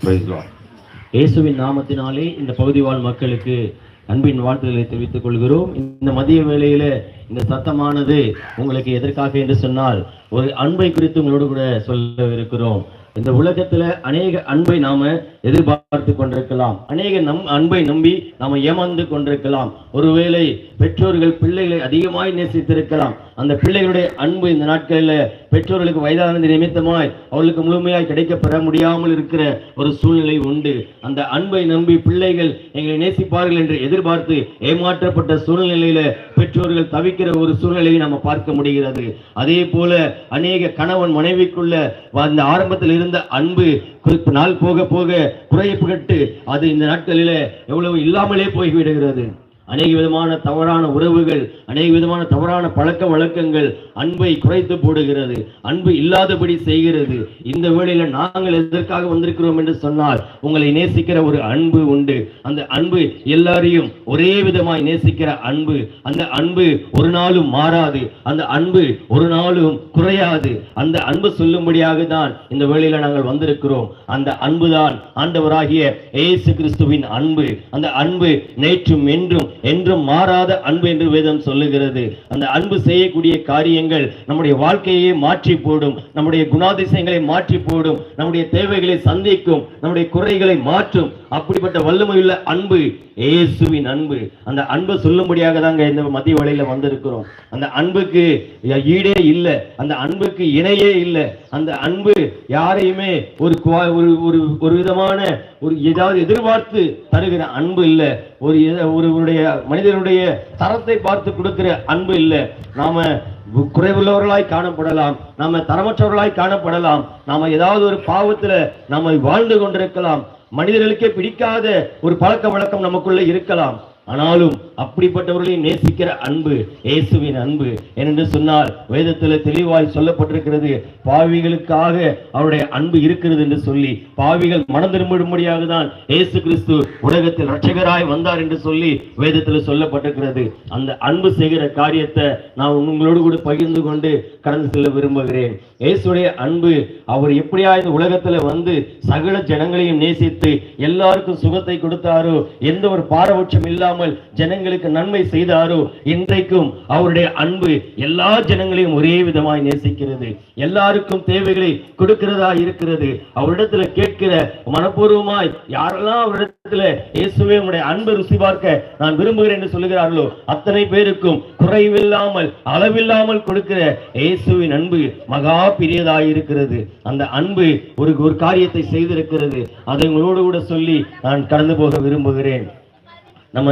இயேசுவின் நாமத்தினாலே இந்த பகுதி வாழ் மக்களுக்கு அன்பின் வாழ்த்துக்களை தெரிவித்துக் கொள்கிறோம். இந்த மதிய வேளையில இந்த சத்தமானது உங்களுக்கு எதற்காக என்று சொன்னால், ஒரு அன்பை குறித்து உங்களோடு கூட சொல்ல இருக்கிறோம். இந்த உலகத்துல அநேக அன்பை நாம எதிர்பார்த்து கொண்டிருக்கலாம், அநேக அன்பை நம்பி நாம ஏமாந்து கொண்டிருக்கலாம். ஒருவேளை பெற்றோர்கள் பிள்ளைகளை அதிகமாய் நேசித்திருக்கலாம். அந்த பிள்ளைகளுடைய அன்பு இந்த நாட்களில் பெற்றோர்களுக்கு வயதானது நிமித்தமாய் அவர்களுக்கு முழுமையாய் கிடைக்கப்பெற முடியாமல் இருக்கிற ஒரு சூழ்நிலை உண்டு. அந்த அன்பை நம்பி பிள்ளைகள் எங்களை நேசிப்பார்கள் என்று எதிர்பார்த்து ஏமாற்றப்பட்ட சூழ்நிலையில பெற்றோர்கள் தவிக்கிற ஒரு சூழ்நிலையை நம்ம பார்க்க முடிகிறது. அதே போல அநேக கணவன் மனைவிக்குள்ள அந்த ஆரம்பத்தில் இருந்த அன்பு நாள் போக போக குறையப்பட்டு அது இந்த நாட்களில எவ்வளவு இல்லாமலே போய்விடுகிறது. அநேக விதமான தவறான உறவுகள், அநேக விதமான தவறான பழக்க வழக்கங்கள் அன்பை குறைத்து போடுகிறது, அன்பு இல்லாதபடி செய்கிறது. இந்த வேளையில நாங்கள் எதற்காக வந்திருக்கிறோம் என்று சொன்னால், உங்களை நேசிக்கிற ஒரு அன்பு உண்டு. அந்த அன்பு எல்லாரையும் ஒரே விதமாய் நேசிக்கிற அன்பு. அந்த அன்பு ஒரு நாளும் மாறாது, அந்த அன்பு ஒரு நாளும் குறையாது. அந்த அன்பு சொல்லும்படியாக தான் இந்த வேளையில நாங்கள் வந்திருக்கிறோம். அந்த அன்புதான் ஆண்டவராகிய இயேசு கிறிஸ்துவின் அன்பு. அந்த அன்பு நேற்றும் என்றும் மாறாத அன்பு என்று வேதம் சொல்லுகிறது. அந்த அன்பு செய்யக்கூடிய காரியங்கள் நம்முடைய வாழ்க்கையை மாற்றி போடும், நம்முடைய குணாதிசயங்களை மாற்றி போடும், நம்முடைய தேவைகளை சந்திக்கும், நம்முடைய குறைகளை மாற்றும். அப்படிப்பட்ட வல்லமையுள்ள அன்பு இயேசுவின் அன்பு. அந்த அன்பை சொல்லும்படியாக தாங்க இந்த மதிய வேளையில வந்திருக்கிறோம். அந்த அன்புக்கு ஈடே இல்லை, அந்த அன்புக்கு இணையே இல்லை. அந்த அன்பு யாரையுமே ஒரு விதமான ஒரு ஏதாவது எதிர்பார்த்து தருகிற அன்பு இல்லை. ஒருவருடைய மனிதனுடைய தரத்தை பார்த்து கொடுக்கிற அன்பு இல்லை. நாம குறைவுள்ளவர்களாய் காணப்படலாம், நாம தரமற்றவர்களாய் காணப்படலாம், நாம ஏதாவது ஒரு பாவத்துல நாம வாழ்ந்து கொண்டிருக்கலாம், மனிதர்களுக்கே பிடிக்காத ஒரு பழக்க வழக்கம் நமக்குள்ள இருக்கலாம். ஆனாலும் அப்படிப்பட்டவர்களை நேசிக்கிற அன்பு இயேசுவின் அன்பு. என்று சொன்னால் வேதத்தில் தெளிவாய் சொல்லப்பட்டிருக்கிறது, பாவிகளுக்காக அவருடைய அன்பு இருக்கிறது என்று சொல்லி, பாவிகள் மனம் திரும்பும்படியாக தான் இயேசு கிறிஸ்து உலகத்தில் இரட்சகராய் வந்தார் என்று சொல்லி வேதத்தில் சொல்லப்பட்டிருக்கிறது. அந்த அன்பு செய்கிற காரியத்தை நான் உங்களோடு கூட பகிர்ந்து கொண்டு கடந்து செல்ல விரும்புகிறேன். இயேசுடைய அன்பு, அவர் எப்படியா இந்த உலகத்துல வந்து சகல ஜனங்களையும் நேசித்து எல்லாருக்கும் சுகத்தை கொடுத்தாரோ, எந்த ஒரு பாரபட்சம் இல்லாமல் ஜனங்களுக்கு நன்மை செய்தாரோ, இன்றைக்கும் அவருடைய அன்பு எல்லா ஜனங்களையும் ஒரே விதமாய் நேசிக்கிறது, எல்லாருக்கும் தேவைகளை கொடுக்கிறதா இருக்கிறது. அவரிடத்துல கேட்கிற மனப்பூர்வமாய் யாரெல்லாம் அவரிடத்துல இயேசுவே உங்களுடைய அன்பை ருசி பார்க்க நான் விரும்புகிறேன் என்று சொல்லுகிறார்களோ, அத்தனை பேருக்கும் குறைவில்லாமல் அளவில்லாமல் கொடுக்கிற இயேசுவின் அன்பு மகா பெரியதாய் இருக்கிறது. அந்த அன்பு ஒரு காரியத்தை செய்திருக்கிறது. அதை உங்களோடு கூட சொல்லி நான் கடந்து போக விரும்புகிறேன். நம்ம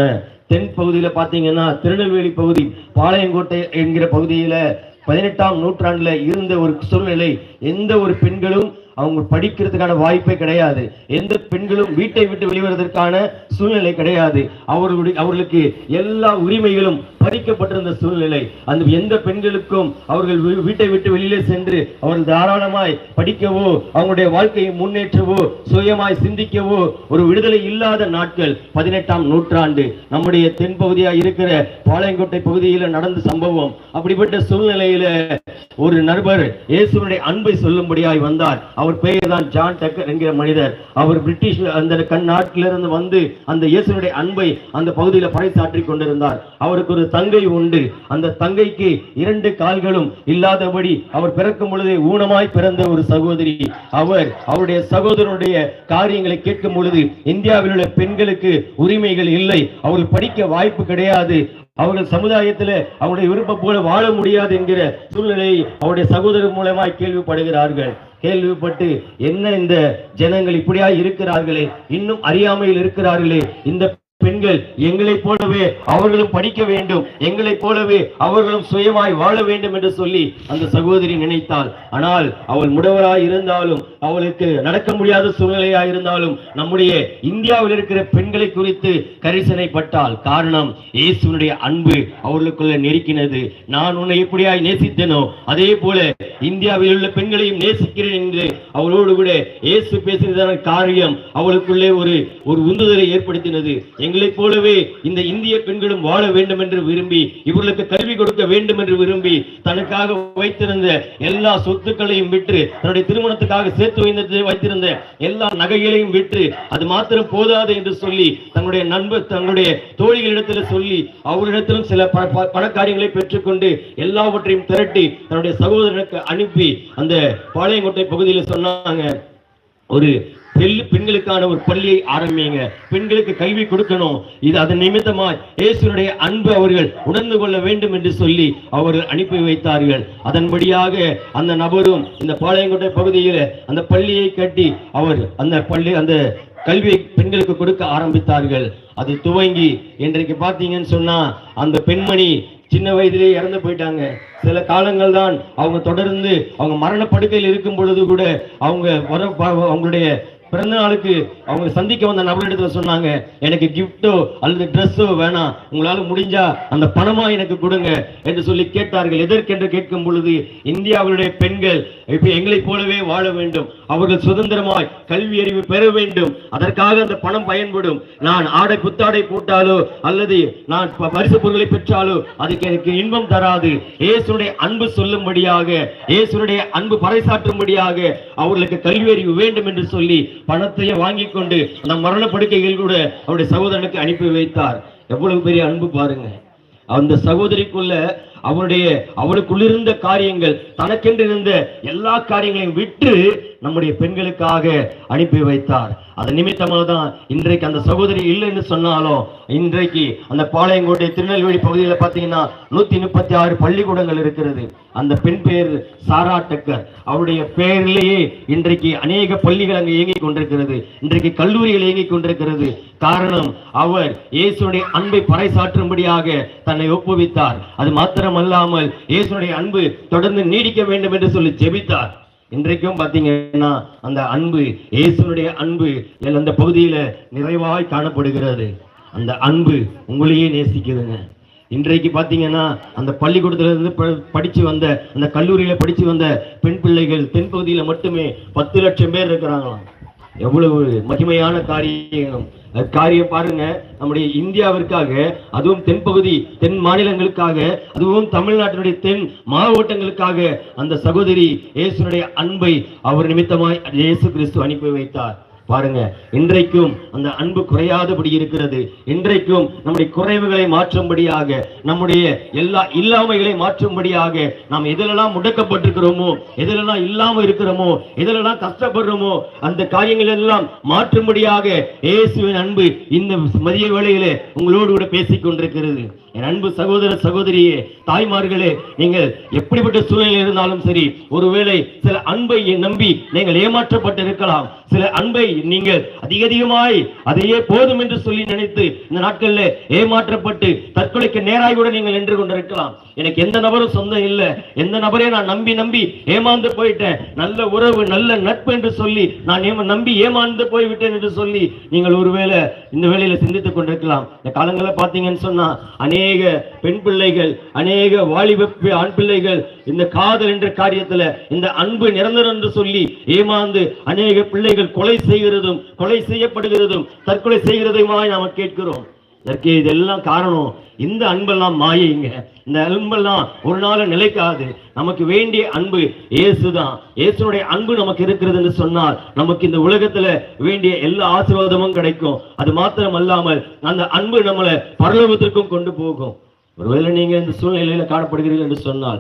தென் பகுதியில பாத்தீங்கன்னா, திருநெல்வேலி பகுதி பாளையங்கோட்டை என்கிற பகுதியில 18ஆம் நூற்றாண்டுல இருந்த ஒரு சூழ்நிலை. எந்த ஒரு பெண்களும் அவங்க படிக்கிறதுக்கான வாய்ப்பே கிடையாது, எந்த பெண்களும் வீட்டை விட்டு வெளிவருவதற்கான சூழ்நிலை கிடையாது. அவர்களுக்கு எல்லா உரிமைகளும் பறிக்கப்பட்டிருந்த சூழ்நிலை. அந்த எந்த பெண்களுக்கும் அவர்கள் வீட்டை விட்டு வெளியிலே சென்று அவர்கள் தாராளமாய் படிக்கவோ, அவங்களுடைய வாழ்க்கையை முன்னேற்றவோ, சுயமாய் சிந்திக்கவோ ஒரு விடுதலை இல்லாத நாட்கள் 18ஆம் நூற்றாண்டு. நம்முடைய தென் பகுதியா இருக்கிற பாளையங்கோட்டை பகுதியில் நடந்த சம்பவம். அப்படிப்பட்ட சூழ்நிலையில ஒரு நண்பர் இயேசுவினுடைய அன்பை சொல்லும்படியாய் வந்தார். அவர் பெயர் தான் ஜான் டக்கர் என்கிற மனிதர். அவர் பிரிட்டிஷ் அந்த நாட்டிலிருந்து வந்து அந்த இயேசுவினுடைய அன்பை அந்த பகுதியில் பறைசாற்றி கொண்டிருந்தார். அவருக்கு ஒரு தங்கை உண்டு. அந்த தங்கைக்கு 2 கால்களும் இல்லாதபடி அவர் பிறக்கும் பொழுதே ஊனமாய் பிறந்த ஒரு சகோதரி. அவருடைய சகோதரனுடைய காரியங்களை கேட்கும் பொழுது, இந்தியாவில் உள்ள பெண்களுக்கு உரிமைகள் இல்லை, அவர்கள் படிக்க வாய்ப்பு கிடையாது, அவர்கள் சமுதாயத்தில் அவருடைய விருப்பம் போல வாழ முடியாது என்கிற சூழ்நிலை அவருடைய சகோதரர் மூலமாய் கேள்விப்படுகிறார்கள். கேள்விப்பட்டு, என்ன இந்த ஜனங்கள் இப்படியா இருக்கிறார்களே, இன்னும் அறியாமையில் இருக்கிறார்களே, இந்த பெண்கள் எங்களைப் போலவே அவர்களும் படிக்க வேண்டும், எங்களைப் போலவே அவர்களும் சுயமாய் வாழ வேண்டும் என்று சொல்லி அந்த சகோதரி நினைத்தாள். ஆனால் அவள் முடவராய் இருந்தாலும், அவளுக்கு நடக்க முடியாத சூழ்நிலையாய் இருந்தாலும், நம்முடைய இந்தியாவில் இருக்கிற பெண்களை குறித்து கரிசனைப்பட்டாள். காரணம், இயேசுவினுடைய அன்பு அவர்களுக்குள்ள நெருக்கினது. நான் உன்னை எப்படியாய் நேசித்தேனோ அதே போல இந்தியாவில் உள்ள பெண்களையும் நேசிக்கிறேன் என்று அவளோடு கூட இயேசு பேசினதான காரியம் அவளுக்குள்ளே ஒரு உந்துதலை ஏற்படுத்தினது. எங்களைப் போலவே இந்த இந்திய பெண்களும் வாழ வேண்டும் என்று விரும்பி, இவர்களுக்கு கல்வி கொடுக்க வேண்டும் என்று விரும்பி, தனக்காக வைத்திருந்த எல்லா சொத்துக்களையும் விற்று, தன்னுடைய திருமணத்துக்காக சேர்த்து வைத்திருந்த எல்லா நகைகளையும் விற்று, அது மாத்திரம் போதாது என்று சொல்லி தன்னுடைய நண்பர் தன்னுடைய தோழிகளிடத்தில் சொல்லி அவரிடத்திலும் சில பணக்காரியங்களை பெற்றுக்கொண்டு எல்லாவற்றையும் திரட்டி தன்னுடைய சகோதரனுக்கு அனுப்பி அந்த பாளையங்கோட்டை பகுதியில் சொன்னாங்க, ஒரு பெண்களுக்கான ஒரு பள்ளியை ஆரம்பிங்க, பெண்களுக்கு கல்வி கொடுக்கணும். இது அதன் நிமித்தமாய் இயேசுனுடைய அன்பு அவர்கள் உணர்ந்து கொள்ள வேண்டும் என்று சொல்லி அவர்கள் அனுப்பி வைத்தார்கள். அதன்படியாக அந்த நபரும் இந்த பாளையங்கோட்டை பகுதியில் அந்த பள்ளியை கட்டி அவர் அந்த கல்வியை பெண்களுக்கு கொடுக்க ஆரம்பித்தார்கள். அது துவங்கி இன்றைக்கு பார்த்தீங்கன்னு சொன்னா அந்த பெண்மணி சின்ன வயதிலே இறந்து போயிட்டாங்க. சில காலங்கள் தான் அவங்க தொடர்ந்து அவங்க மரணப்படுக்கையில் இருக்கும் பொழுது கூட அவங்களுடைய பிறந்த நாளுக்கு அவங்க சந்திக்க வந்த நபரிடத்துல சொன்னாங்க, எனக்கு கிஃப்டோ அல்லது ட்ரெஸ்ஸோ வேணாம், உங்களால முடிஞ்சா அந்த பணமா எனக்கு கொடுங்க என்று சொல்லி கேட்டார்கள். எதற்கென்று கேட்கும் பொழுது, இந்தியாவுடைய பெண்கள் இப்ப எங்களை போலவே வாழ வேண்டும், அவர்கள் சுதந்திரமாய் கல்வி அறிவு பெற வேண்டும், அதற்காக அந்த பணம் பயன்படும். நான் புத்தாடை போட்டாலோ அல்லது நான் பரிசு பொருளை பெற்றாலோ அதுக்கு எனக்கு இன்பம் தராது. இயேசுடைய அன்பு சொல்லும்படியாக, இயேசுடைய அன்பு பறைசாற்றும்படியாக அவர்களுக்கு கல்வி அறிவு வேண்டும் என்று சொல்லி பணத்தையே வாங்கி கொண்டு அந்த மரணப்படுக்கைகள் கூட அவருடைய சகோதரனுக்கு அனுப்பி வைத்தார். எவ்வளவு பெரிய அன்பு பாருங்க. அந்த சகோதரிக்குள்ள அவளுக்குள்ளிருந்த காரியங்கள், தனக்கென்று இருந்த எல்லா காரியங்களையும் விட்டு நம்முடைய பெண்களுக்காக அனுப்பி வைத்தார். அது நிமித்தமாக தான் இன்றைக்கு அந்த சகோதரி இல்லைன்னு சொன்னாலும், இன்றைக்கு அந்த பாளையங்கோட்டை திருநெல்வேலி பகுதியில் பார்த்தீங்கன்னா 136 பள்ளிக்கூடங்கள் இருக்கிறது. அந்த பெண் பெயர் சாரா டக்கர். அவருடைய பெயரிலேயே இன்றைக்கு அநேக பள்ளிகள் அங்கு இயங்கிக் கொண்டிருக்கிறது, இன்றைக்கு கல்லூரிகள் இயங்கிக் கொண்டிருக்கிறது. காரணம், அவர் இயேசுடைய அன்பை பறைசாற்றும்படியாக தன்னை ஒப்புவித்தார். அது மாத்திரமல்லாமல் இயேசுடைய அன்பு தொடர்ந்து நீடிக்க வேண்டும் என்று சொல்லி ஜெபித்தார். இன்றைக்கும் பாத்தீங்கன்னா அந்த அன்பு, இயேசுனுடைய அன்பு அந்த பகுதியில நிறைவாய் காணப்படுகிறது. அந்த அன்பு உங்களையே நேசிக்குதுங்க. இன்றைக்கு பாத்தீங்கன்னா அந்த பள்ளிக்கூடத்துல இருந்து படிச்சு வந்த, அந்த கல்லூரியில படிச்சு வந்த பெண் பிள்ளைகள் தென்பகுதியில மட்டுமே 10 லட்சம் பேர் இருக்கிறாங்களாம். எவ்வளவு மகிமையான காரியம் பாருங்க. நம்முடைய இந்தியாவிற்காக, அதுவும் தென்பகுதி தென் மாநிலங்களுக்காக, அதுவும் தமிழ்நாட்டினுடைய தென் மாவட்டங்களுக்காக அந்த சகோதரி இயேசுனுடைய அன்பை அவர் நிமித்தமாய் இயேசு கிறிஸ்து அனுப்பி வைத்தார். பாருங்க, இன்றைக்கும் அந்த அன்பு குறையாதபடி இருக்கிறது. இன்றைக்கும் நம்முடைய குறைவுகளை மாற்றும்படியாக, நம்முடைய எல்லா இல்லாமைகளை மாற்றும்படியாக, நாம் எதிலெல்லாம் முடக்கப்பட்டிருக்கிறோமோ, எதிலெல்லாம் இல்லாம இருக்கிறோமோ, எதிலெல்லாம் கஷ்டப்படுறோமோ, அந்த காரியங்கள் எல்லாம் மாற்றும்படியாக இயேசுவின் அன்பு இந்த மதிய வேளையிலே உங்களோடு கூட பேசிக் கொண்டிருக்கிறது. என் அன்பு சகோதர சகோதரியே, தாய்மார்களே, நீங்கள் எப்படிப்பட்ட சூழ்நிலை இருந்தாலும் சரி, ஒருவேளை சில அன்பை நம்பி நீங்கள் ஏமாற்றப்பட்டு இருக்கலாம். சில அன்பை நீங்கள் அதிகமாய் அதையே போதும் என்று சொல்லி நினைத்து இந்த நாட்களில் ஏமாற்றப்பட்டு தற்கொலைக்கு நேராய் கூட நீங்கள் நின்று கொண்டிருக்கலாம். எனக்கு எந்த நபரும் சொந்தம் இல்லை, எந்த நபரையும் நான் நம்பி ஏமாந்து போயிட்டேன், நல்ல உறவு நல்ல நட்பு என்று சொல்லி நான் நம்பி ஏமாந்து போய்விட்டேன் என்று சொல்லி நீங்கள் ஒருவேளை இந்த வேளையில சிந்தித்துக் கொண்டிருக்கலாம். இந்த காலங்களில் பார்த்தீங்கன்னு சொன்னா அநேக பெண் பிள்ளைகள், அநேக வாலிப ஆண் பிள்ளைகள் இந்த காதல் என்ற காரியத்துல, இந்த அன்பு நிரந்தரம் என்று சொல்லி ஏமாந்து அநேக பிள்ளைகள் கொலை செய்கிறதும், கொலை செய்யப்படுகிறதும், தற்கொலை செய்கிறதுமாய் நாம கேட்கிறோம். இதற்கு இதெல்லாம் காரணம், இந்த அன்பெல்லாம் மாயைங்க. இந்த அன்பெல்லாம் ஒரு நாள் நிலைக்காது. நமக்கு வேண்டிய அன்பு இயேசுதான். இயேசுனுடைய அன்பு நமக்கு இருக்கிறது என்று சொன்னால் நமக்கு இந்த உலகத்துல வேண்டிய எல்லா ஆசீர்வாதமும் கிடைக்கும். அது மாத்திரம் அல்லாமல் அந்த அன்பு நம்மளை பரலோகத்திற்கும் கொண்டு போகும். ஒருவேளை நீங்க இந்த சூழ்நிலையில காணப்படுகிறீர்கள் என்று சொன்னால்,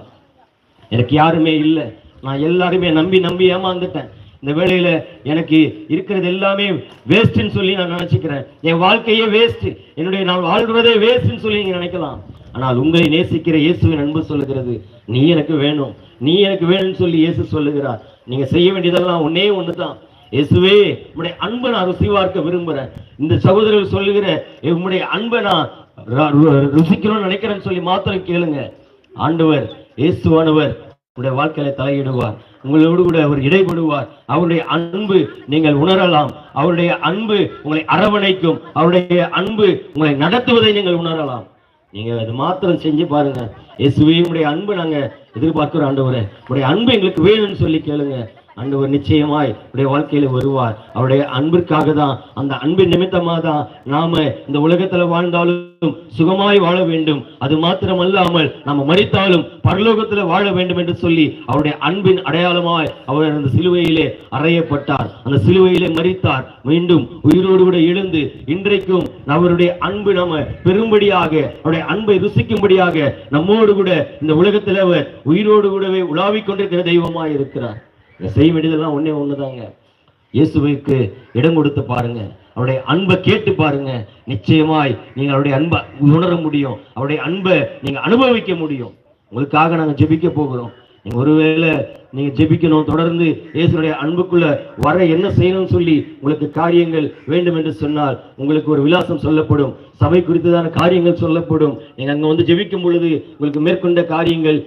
எனக்கு யாருமே இல்லை, நான் எல்லாருமே நம்பி ஏமாந்துட்டேன், இந்த வேளையில எனக்கு இருக்கிறது எல்லாமே வேஸ்ட்ன்னு சொல்லி நான் நினைச்சுக்கிறேன், என் வாழ்க்கையே வேஸ்ட், நான் வாழ்றதே வேஸ்ட்ன்னு சொல்லி நீங்க நினைக்கலாம். ஆனால் உங்களை நேசிக்கிற இயேசுவின் அன்பு சொல்லுகிறது, நீ எனக்கு வேணும், நீ எனக்கு வேணும்னு சொல்லி இயேசு சொல்லுகிறார். நீங்க செய்ய வேண்டியதெல்லாம் ஒன்னே ஒண்ணுதான், இயேசுவே உம்முடைய அன்பை நான் ருசி பார்க்க விரும்புறேன். இந்த சகோதரர்கள் சொல்லுகிற உம்முடைய அன்பை நான் ருசிக்கணும்னு நினைக்கிறேன்னு சொல்லி மாத்திரம் கேளுங்க. ஆண்டவர் இயேசுவானவர் உங்களுடைய வாழ்க்கையில தலையிடுவார், உங்களோடு கூட அவர் இடைபடுவார். அவருடைய அன்பு நீங்கள் உணரலாம், அவருடைய அன்பு உங்களை அரவணைக்கும், அவருடைய அன்பு உங்களை நடத்துவதை நீங்கள் உணரலாம். நீங்க அது மாத்திரம் செஞ்சு பாருங்க. இயேசுவே உடைய அன்பு நாங்க எதிர்பார்க்கிறோம், ஆண்டவரே உடைய அன்பு எங்களுக்கு வேணும்னு சொல்லி கேளுங்க. ஆண்டவர் நிச்சயமாய் உடைய வாழ்க்கையில வருவார். அவருடைய அன்பிற்காக தான், அந்த அன்பின் நிமித்தமாக தான் நாம இந்த உலகத்துல வாழ்ந்தாலும் சுகமாய் வாழ வேண்டும். அது மாத்திரமல்லாமல் நாம மரித்தாலும் பரலோகத்துல வாழ வேண்டும் என்று சொல்லி அவருடைய அன்பின் அடையாளமாய் அவர் அந்த சிலுவையிலே அறையப்பட்டார், அந்த சிலுவையிலே மரித்தார், மீண்டும் உயிரோடு கூட எழுந்து இன்றைக்கும் அவருடைய அன்பு நம்ம பெரும்படியாக, அவருடைய அன்பை ருசிக்கும்படியாக நம்மோடு கூட இந்த உலகத்தில் அவர் உயிரோடு கூடவே உலாவிக் கொண்டிருக்கிற தெய்வமாய் இருக்கிறார். செய்ய வேண்டியதெல்லாம் ஒண்ணுதாங்க. இயேசுவுக்கு இடம் கொடுத்து பாருங்க, அவருடைய அன்பை கேட்டு பாருங்க. நிச்சயமாய் நீங்க அவருடைய அன்பை உணர முடியும், அவருடைய அன்பை நீங்க அனுபவிக்க முடியும். உங்களுக்காக நாங்க ஜெபிக்க போகிறோம். நீங்க ஒருவேளை நீங்க ஜெபிக்கணும், தொடர்ந்து இயேசுடைய அன்புக்குள்ள வர என்ன செய்யணும்னு சொல்லி உங்களுக்கு காரியங்கள் வேண்டும் என்று சொன்னால் உங்களுக்கு ஒரு விலாசம் சொல்லப்படும், சபை குறித்ததான காரியங்கள் சொல்லப்படும். நீங்க அங்க வந்து ஜெபிக்கும் பொழுது உங்களுக்கு மேற்கொண்ட காரியங்கள்